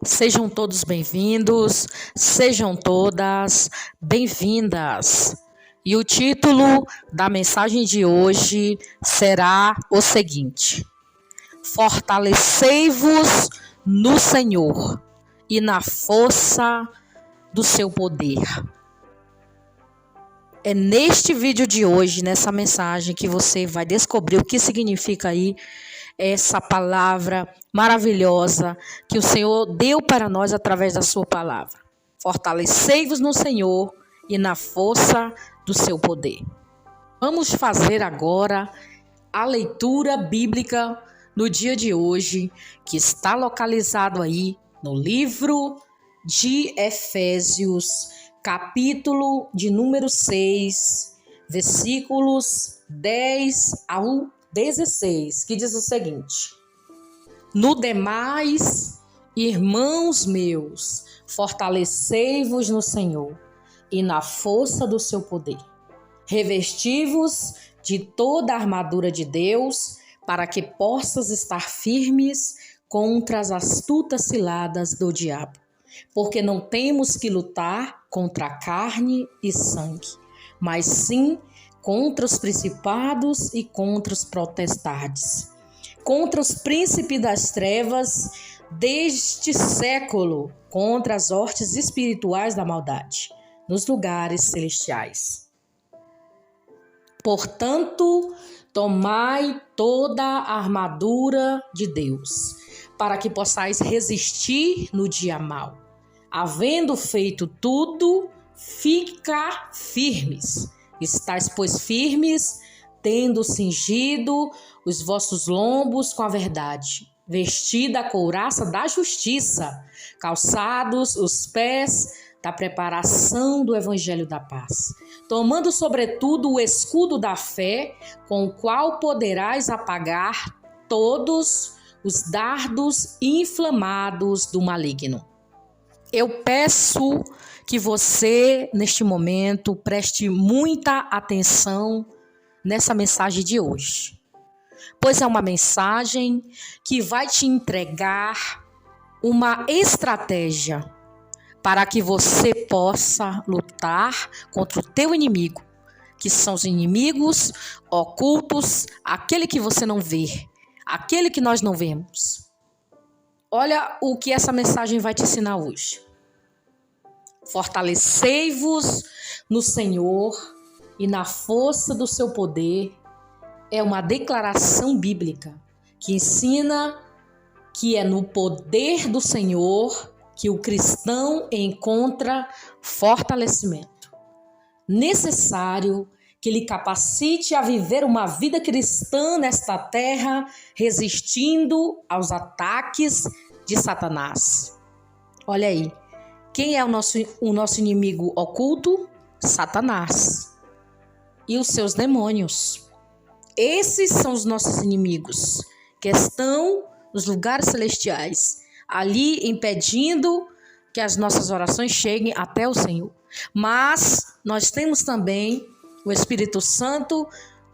Sejam todos bem-vindos, sejam todas bem-vindas. E o título da mensagem de hoje será o seguinte: Fortalecei-vos no Senhor e na força do seu poder. É neste vídeo de hoje, nessa mensagem, que você vai descobrir o que significa aí essa palavra maravilhosa que o Senhor deu para nós através da sua palavra. Fortalecei-vos no Senhor e na força do seu poder. Vamos fazer agora a leitura bíblica no dia de hoje, que está localizado aí no livro de Efésios, capítulo de número 6, versículos 10 ao 16, que diz o seguinte: No demais, irmãos meus, fortalecei-vos no Senhor e na força do seu poder. Revesti-vos de toda a armadura de Deus, para que possas estar firmes contra as astutas ciladas do diabo. Porque não temos que lutar contra a carne e sangue, mas sim contra os principados e contra os potestades, contra os príncipes das trevas deste século, contra as hostes espirituais da maldade, nos lugares celestiais. Portanto, tomai toda a armadura de Deus, para que possais resistir no dia mau. Havendo feito tudo, ficar firmes. Estais, pois, firmes, tendo cingido os vossos lombos com a verdade, vestida a couraça da justiça, calçados os pés da preparação do evangelho da paz, tomando sobretudo o escudo da fé, com o qual poderás apagar todos os dardos inflamados do maligno. Eu peço que você, neste momento, preste muita atenção nessa mensagem de hoje, pois é uma mensagem que vai te entregar uma estratégia para que você possa lutar contra o teu inimigo, que são os inimigos ocultos, aquele que você não vê, aquele que nós não vemos. Olha o que essa mensagem vai te ensinar hoje. Fortalecei-vos no Senhor e na força do seu poder é uma declaração bíblica que ensina que é no poder do Senhor que o cristão encontra fortalecimento. Necessário que ele capacite a viver uma vida cristã nesta terra, resistindo aos ataques de Satanás. Olha aí, quem é o nosso inimigo oculto? Satanás e os seus demônios. Esses são os nossos inimigos, que estão nos lugares celestiais, ali impedindo que as nossas orações cheguem até o Senhor. Mas nós temos também o Espírito Santo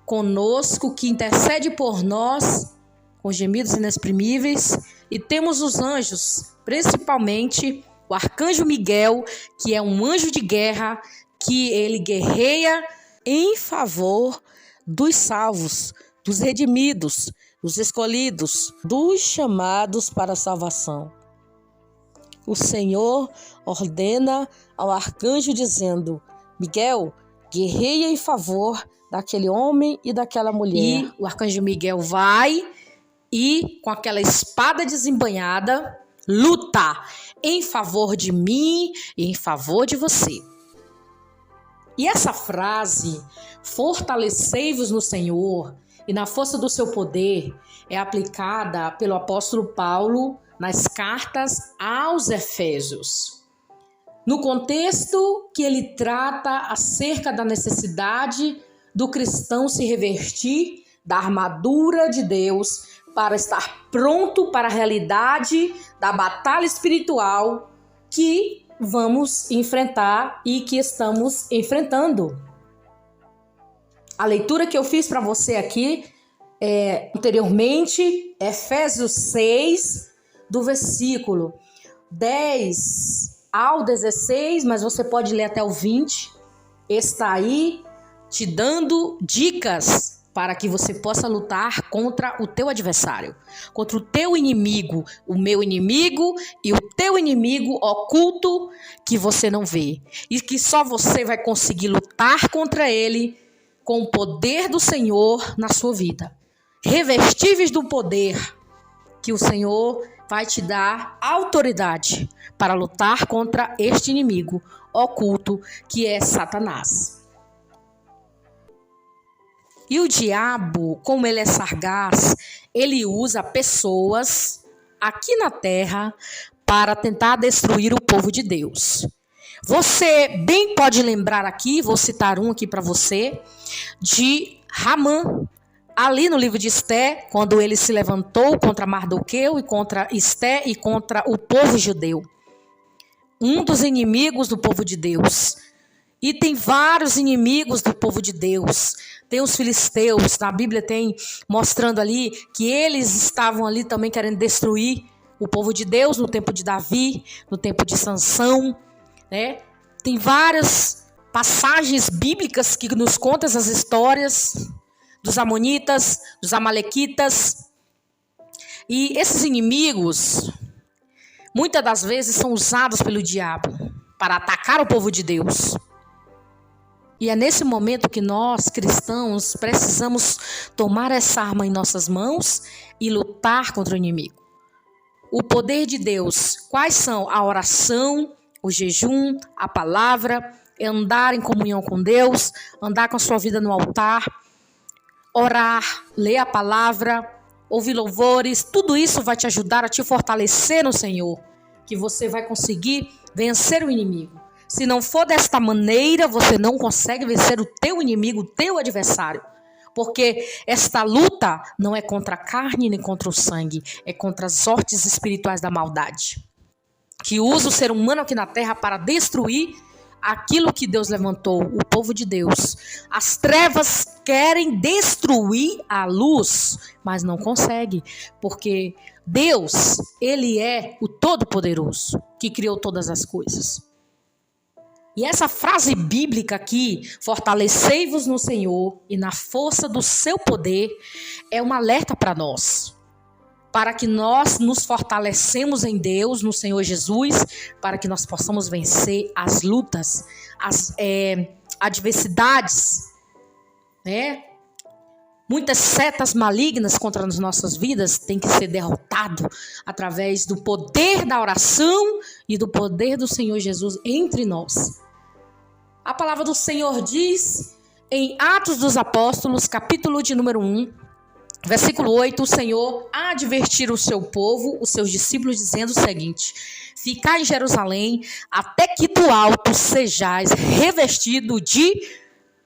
conosco, que intercede por nós com gemidos inexprimíveis, e temos os anjos, principalmente o arcanjo Miguel, que é um anjo de guerra, que ele guerreia em favor dos salvos, dos redimidos, dos escolhidos, dos chamados para a salvação. O Senhor ordena ao arcanjo dizendo: Miguel, guerreia em favor daquele homem e daquela mulher. E o arcanjo Miguel vai e, com aquela espada desembainhada, luta em favor de mim e em favor de você. E essa frase, fortalecei-vos no Senhor e na força do seu poder, é aplicada pelo apóstolo Paulo nas cartas aos Efésios. No contexto que ele trata acerca da necessidade do cristão se revestir da armadura de Deus para estar pronto para a realidade da batalha espiritual que vamos enfrentar e que estamos enfrentando. A leitura que eu fiz para você aqui anteriormente, Efésios 6, do versículo 10 ao 16, mas você pode ler até o 20. Está aí te dando dicas para que você possa lutar contra o teu adversário, contra o teu inimigo, o meu inimigo e o teu inimigo oculto que você não vê. E que só você vai conseguir lutar contra ele com o poder do Senhor na sua vida. Revestíveis do poder que o Senhor vai te dar autoridade para lutar contra este inimigo oculto que é Satanás. E o diabo, como ele é sagaz, ele usa pessoas aqui na terra para tentar destruir o povo de Deus. Você bem pode lembrar aqui, vou citar um aqui para você, de Ramã, ali no livro de Esté, quando ele se levantou contra Mardoqueu e contra Esté e contra o povo judeu. Um dos inimigos do povo de Deus. E tem vários inimigos do povo de Deus. Tem os filisteus, na Bíblia tem mostrando ali que eles estavam ali também querendo destruir o povo de Deus no tempo de Davi, no tempo de Sansão, né? Tem várias passagens bíblicas que nos contam essas histórias dos amonitas, dos amalequitas. E esses inimigos, muitas das vezes, são usados pelo diabo para atacar o povo de Deus. E é nesse momento que nós, cristãos, precisamos tomar essa arma em nossas mãos e lutar contra o inimigo. O poder de Deus, quais são? A oração, o jejum, a palavra, andar em comunhão com Deus, andar com a sua vida no altar, orar, ler a palavra, ouvir louvores, tudo isso vai te ajudar a te fortalecer no Senhor, que você vai conseguir vencer o inimigo. Se não for desta maneira, você não consegue vencer o teu inimigo, o teu adversário. Porque esta luta não é contra a carne nem contra o sangue, é contra as hortes espirituais da maldade, que usa o ser humano aqui na terra para destruir aquilo que Deus levantou, o povo de Deus. As trevas querem destruir a luz, mas não consegue, porque Deus, Ele é o Todo-Poderoso, que criou todas as coisas. E essa frase bíblica aqui, fortalecei-vos no Senhor e na força do seu poder, é um alerta para nós. Para que nós nos fortalecemos em Deus, no Senhor Jesus, para que nós possamos vencer as lutas, as adversidades, né? Muitas setas malignas contra as nossas vidas têm que ser derrotado através do poder da oração e do poder do Senhor Jesus entre nós. A palavra do Senhor diz em Atos dos Apóstolos, capítulo de número 1, versículo 8, o Senhor a advertir o seu povo, os seus discípulos, dizendo o seguinte: ficai em Jerusalém até que do alto sejais revestido de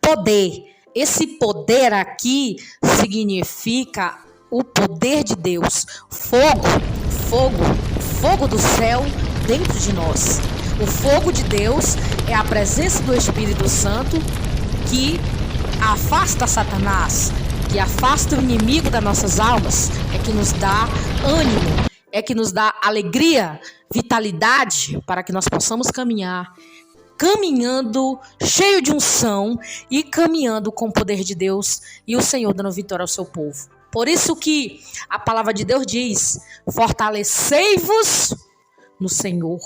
poder. Esse poder aqui significa o poder de Deus, fogo do céu dentro de nós. O fogo de Deus é a presença do Espírito Santo que afasta Satanás, que afasta o inimigo das nossas almas, é que nos dá ânimo, é que nos dá alegria, vitalidade, para que nós possamos caminhando cheio de unção e caminhando com o poder de Deus e o Senhor dando vitória ao seu povo. Por isso que a palavra de Deus diz: fortalecei-vos no Senhor.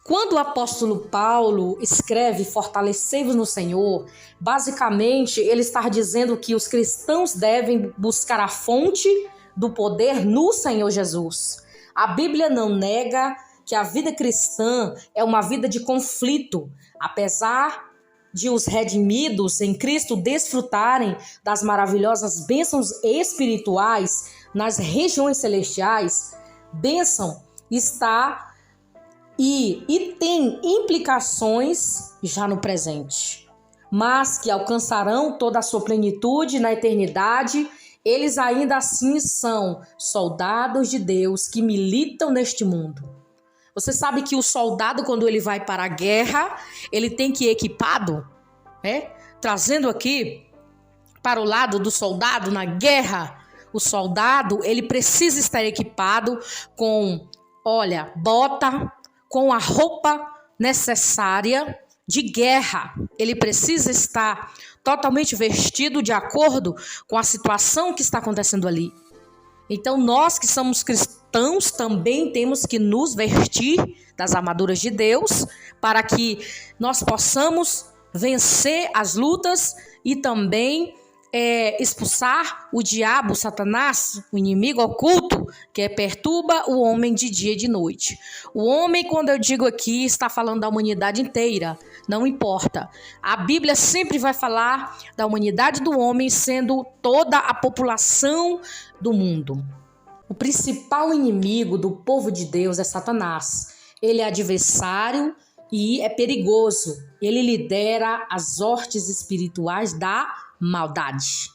Quando o apóstolo Paulo escreve fortalecei-vos no Senhor, basicamente ele está dizendo que os cristãos devem buscar a fonte do poder no Senhor Jesus. A Bíblia não nega que a vida cristã é uma vida de conflito, apesar de os redimidos em Cristo desfrutarem das maravilhosas bênçãos espirituais nas regiões celestiais. Bênção está e tem implicações já no presente, mas que alcançarão toda a sua plenitude na eternidade. Eles ainda assim são soldados de Deus que militam neste mundo. Você sabe que o soldado, quando ele vai para a guerra, ele tem que ir equipado, né? Trazendo aqui para o lado do soldado na guerra, o soldado ele precisa estar equipado com olha, bota com a roupa necessária de guerra. Ele precisa estar totalmente vestido de acordo com a situação que está acontecendo ali. Então, nós que somos cristãos também temos que nos vestir das armaduras de Deus para que nós possamos vencer as lutas e também expulsar o diabo, Satanás, o inimigo oculto, que perturba o homem de dia e de noite. O homem, quando eu digo aqui, está falando da humanidade inteira, não importa. A Bíblia sempre vai falar da humanidade do homem sendo toda a população do mundo. O principal inimigo do povo de Deus é Satanás. Ele é adversário e é perigoso. Ele lidera as hortes espirituais da maldade.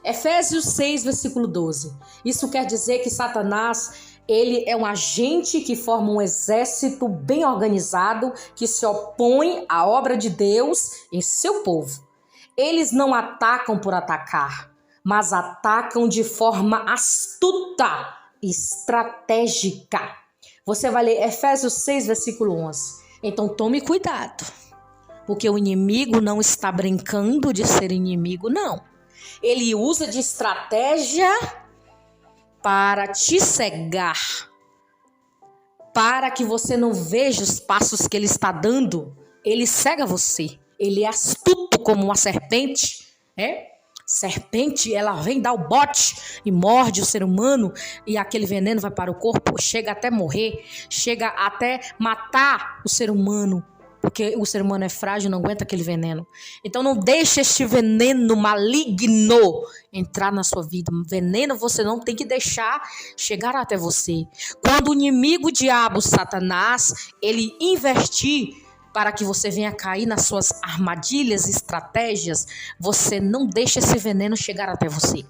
Efésios 6, versículo 12. Isso quer dizer que Satanás, ele é um agente que forma um exército bem organizado que se opõe à obra de Deus em seu povo. Eles não atacam por atacar, mas atacam de forma astuta, estratégica. Você vai ler Efésios 6, versículo 11. Então tome cuidado. Porque o inimigo não está brincando de ser inimigo, não. Ele usa de estratégia para te cegar, para que você não veja os passos que ele está dando. Ele cega você. Ele é astuto como uma serpente. Serpente, ela vem dar o bote e morde o ser humano e aquele veneno vai para o corpo, chega até morrer, chega até matar o ser humano. Porque o ser humano é frágil, não aguenta aquele veneno. Então não deixe este veneno maligno entrar na sua vida. Veneno você não tem que deixar chegar até você. Quando o inimigo, o diabo, Satanás, ele investir para que você venha cair nas suas armadilhas e estratégias, você não deixa esse veneno chegar até você.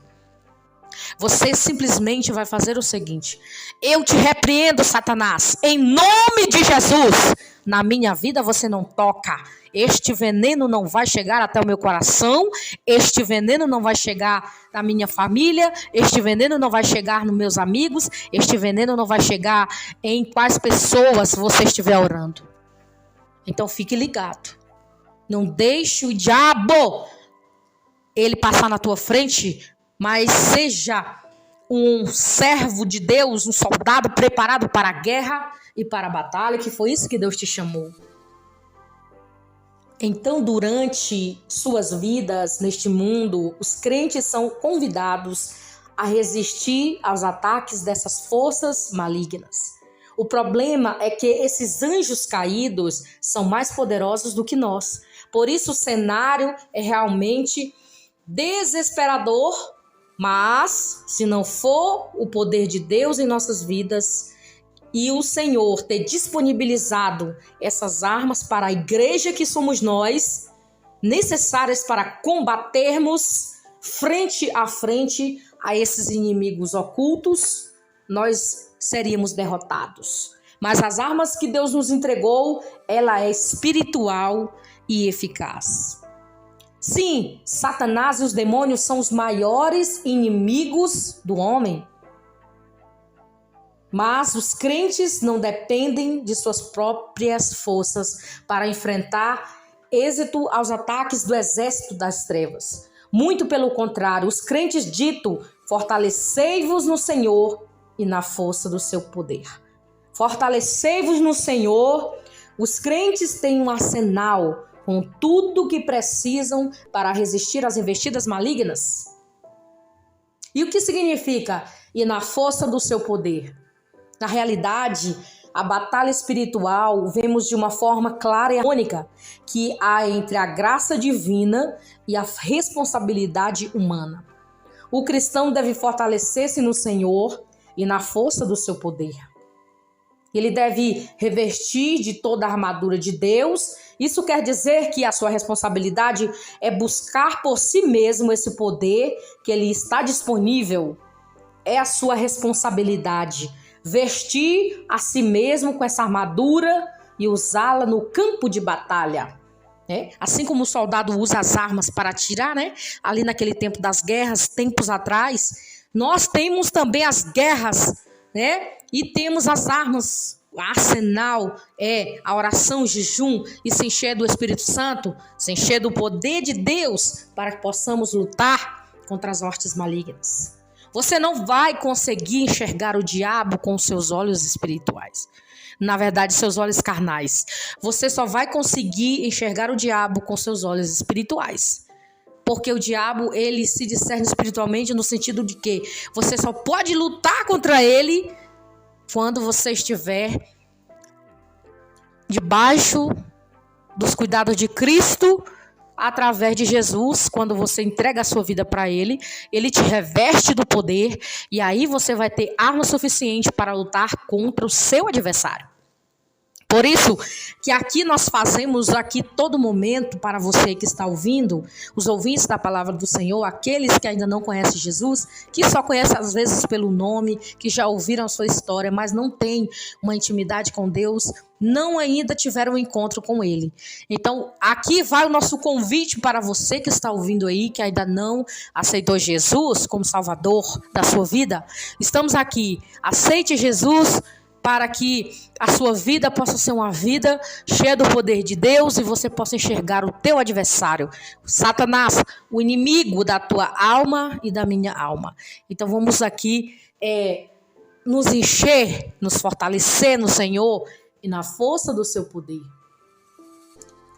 Você simplesmente vai fazer o seguinte: eu te repreendo, Satanás, em nome de Jesus. Na minha vida você não toca. Este veneno não vai chegar até o meu coração. Este veneno não vai chegar na minha família. Este veneno não vai chegar nos meus amigos. Este veneno não vai chegar em quais pessoas você estiver orando. Então fique ligado. Não deixe o diabo ele passar na tua frente, mas seja um servo de Deus, um soldado preparado para a guerra e para a batalha, que foi isso que Deus te chamou. Então, durante suas vidas neste mundo, os crentes são convidados a resistir aos ataques dessas forças malignas. O problema é que esses anjos caídos são mais poderosos do que nós. Por isso o cenário é realmente desesperador, mas se não for o poder de Deus em nossas vidas e o Senhor ter disponibilizado essas armas para a igreja que somos nós, necessárias para combatermos frente a frente a esses inimigos ocultos, nós seríamos derrotados. Mas as armas que Deus nos entregou, ela é espiritual e eficaz. Sim, Satanás e os demônios são os maiores inimigos do homem. Mas os crentes não dependem de suas próprias forças para enfrentar êxito aos ataques do exército das trevas. Muito pelo contrário, os crentes ditam: fortalecei-vos no Senhor e na força do seu poder. Fortalecei-vos no Senhor. Os crentes têm um arsenal com tudo o que precisam para resistir às investidas malignas. E o que significa ir na força do seu poder? Na realidade, a batalha espiritual vemos de uma forma clara e harmônica que há entre a graça divina e a responsabilidade humana. O cristão deve fortalecer-se no Senhor e na força do seu poder. Ele deve revestir de toda a armadura de Deus. Isso quer dizer que a sua responsabilidade é buscar por si mesmo esse poder que ele está disponível. É a sua responsabilidade vestir a si mesmo com essa armadura e usá-la no campo de batalha. Assim como o soldado usa as armas para atirar, ali naquele tempo das guerras, tempos atrás, nós temos também as guerras né? E temos as armas. O arsenal é a oração, o jejum e se encher do Espírito Santo, se encher do poder de Deus para que possamos lutar contra as hortes malignas. Você não vai conseguir enxergar o diabo com os seus olhos espirituais. Na verdade, seus olhos carnais. Você só vai conseguir enxergar o diabo com seus olhos espirituais. Porque o diabo, ele se discerne espiritualmente no sentido de que você só pode lutar contra ele quando você estiver debaixo dos cuidados de Cristo, através de Jesus. Quando você entrega a sua vida para ele, ele te reveste do poder e aí você vai ter arma suficiente para lutar contra o seu adversário. Por isso que aqui nós fazemos aqui todo momento para você que está ouvindo, os ouvintes da palavra do Senhor, aqueles que ainda não conhecem Jesus, que só conhecem às vezes pelo nome, que já ouviram a sua história, mas não têm uma intimidade com Deus, não ainda tiveram um encontro com Ele. Então aqui vai o nosso convite para você que está ouvindo aí, que ainda não aceitou Jesus como Salvador da sua vida. Estamos aqui, aceite Jesus, para que a sua vida possa ser uma vida cheia do poder de Deus e você possa enxergar o teu adversário, Satanás, o inimigo da tua alma e da minha alma. Então vamos aqui nos encher, nos fortalecer no Senhor e na força do seu poder.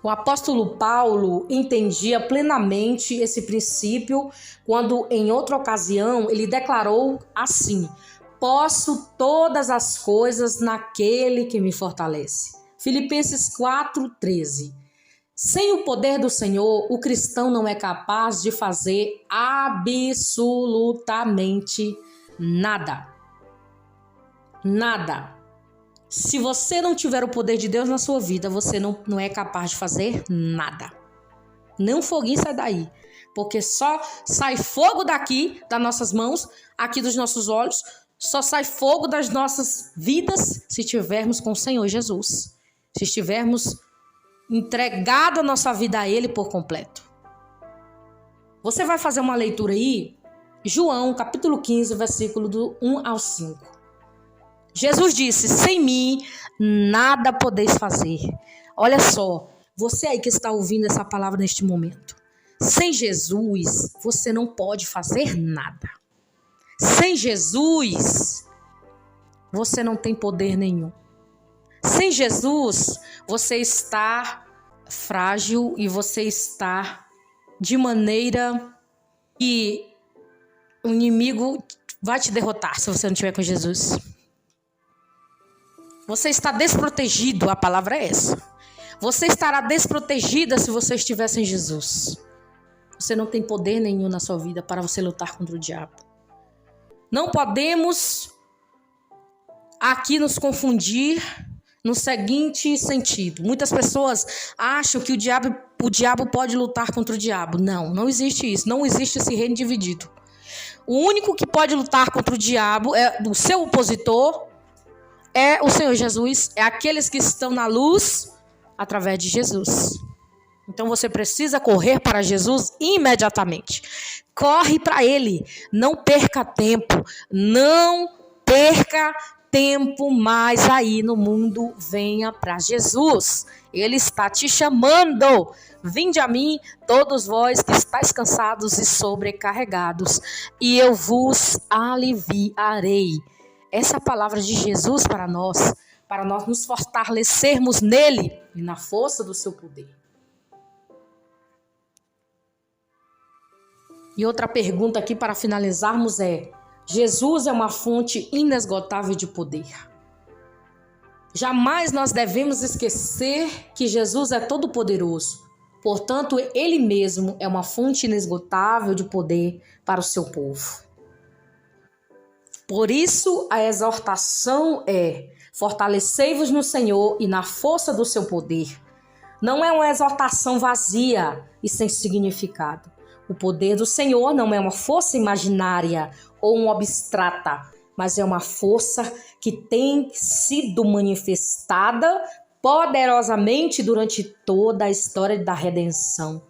O apóstolo Paulo entendia plenamente esse princípio quando, em outra ocasião, ele declarou assim: posso todas as coisas naquele que me fortalece. Filipenses 4:13. Sem o poder do Senhor, o cristão não é capaz de fazer absolutamente nada. Nada. Se você não tiver o poder de Deus na sua vida, você não é capaz de fazer nada. Nem um foguinho sai daí. Porque só sai fogo daqui, das nossas mãos, aqui dos nossos olhos. Só sai fogo das nossas vidas se estivermos com o Senhor Jesus. Se estivermos entregado a nossa vida a Ele por completo. Você vai fazer uma leitura aí, João, capítulo 15, versículo do 1 ao 5. Jesus disse: sem mim nada podeis fazer. Olha só, você aí que está ouvindo essa palavra neste momento. Sem Jesus, você não pode fazer nada. Sem Jesus, você não tem poder nenhum. Sem Jesus, você está frágil e você está de maneira que o inimigo vai te derrotar se você não estiver com Jesus. Você está desprotegido, a palavra é essa. Você estará desprotegida se você estiver sem Jesus. Você não tem poder nenhum na sua vida para você lutar contra o diabo. Não podemos aqui nos confundir no seguinte sentido. Muitas pessoas acham que o diabo pode lutar contra o diabo. Não existe isso. Não existe esse reino dividido. O único que pode lutar contra o diabo é o seu opositor, é o Senhor Jesus, é aqueles que estão na luz através de Jesus. Então você precisa correr para Jesus imediatamente. Corre para Ele. Não perca tempo. Não perca tempo mais aí no mundo. Venha para Jesus. Ele está te chamando. Vinde a mim, todos vós que estáis cansados e sobrecarregados, e eu vos aliviarei. Essa é a palavra de Jesus para nós nos fortalecermos nele e na força do seu poder. E outra pergunta aqui para finalizarmos é: Jesus é uma fonte inesgotável de poder. Jamais nós devemos esquecer que Jesus é todo-poderoso. Portanto, Ele mesmo é uma fonte inesgotável de poder para o seu povo. Por isso, a exortação é: fortalecei-vos no Senhor e na força do seu poder. Não é uma exortação vazia e sem significado. O poder do Senhor não é uma força imaginária ou uma abstrata, mas é uma força que tem sido manifestada poderosamente durante toda a história da redenção.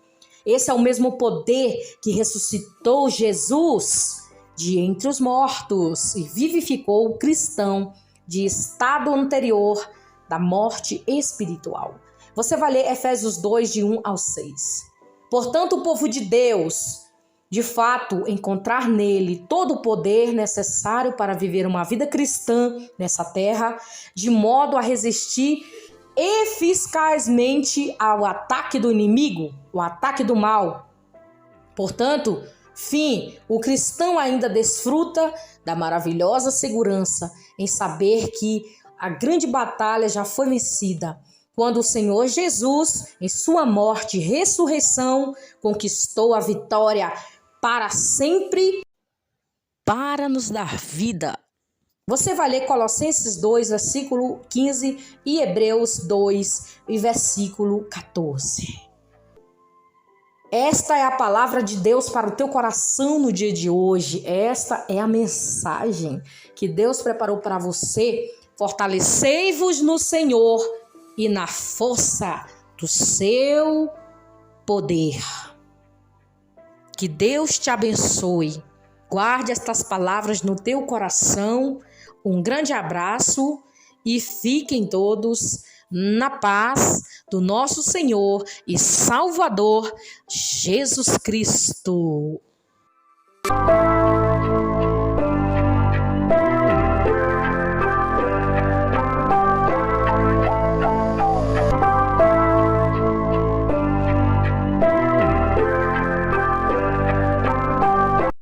Esse é o mesmo poder que ressuscitou Jesus, de entre os mortos e vivificou o cristão de estado anterior da morte espiritual. Você vai ler Efésios 2, de 1 ao 6. Portanto, o povo de Deus, de fato, encontrar nele todo o poder necessário para viver uma vida cristã nessa terra, de modo a resistir eficazmente ao ataque do inimigo, o ataque do mal. Portanto, o cristão ainda desfruta da maravilhosa segurança em saber que a grande batalha já foi vencida, quando o Senhor Jesus, em sua morte e ressurreição, conquistou a vitória para sempre, para nos dar vida. Você vai ler Colossenses 2, versículo 15 e Hebreus 2, versículo 14. Esta é a palavra de Deus para o teu coração no dia de hoje. Esta é a mensagem que Deus preparou para você. Fortalecei-vos no Senhor e na força do seu poder. Que Deus te abençoe. Guarde estas palavras no teu coração. Um grande abraço e fiquem todos na paz do nosso Senhor e Salvador Jesus Cristo.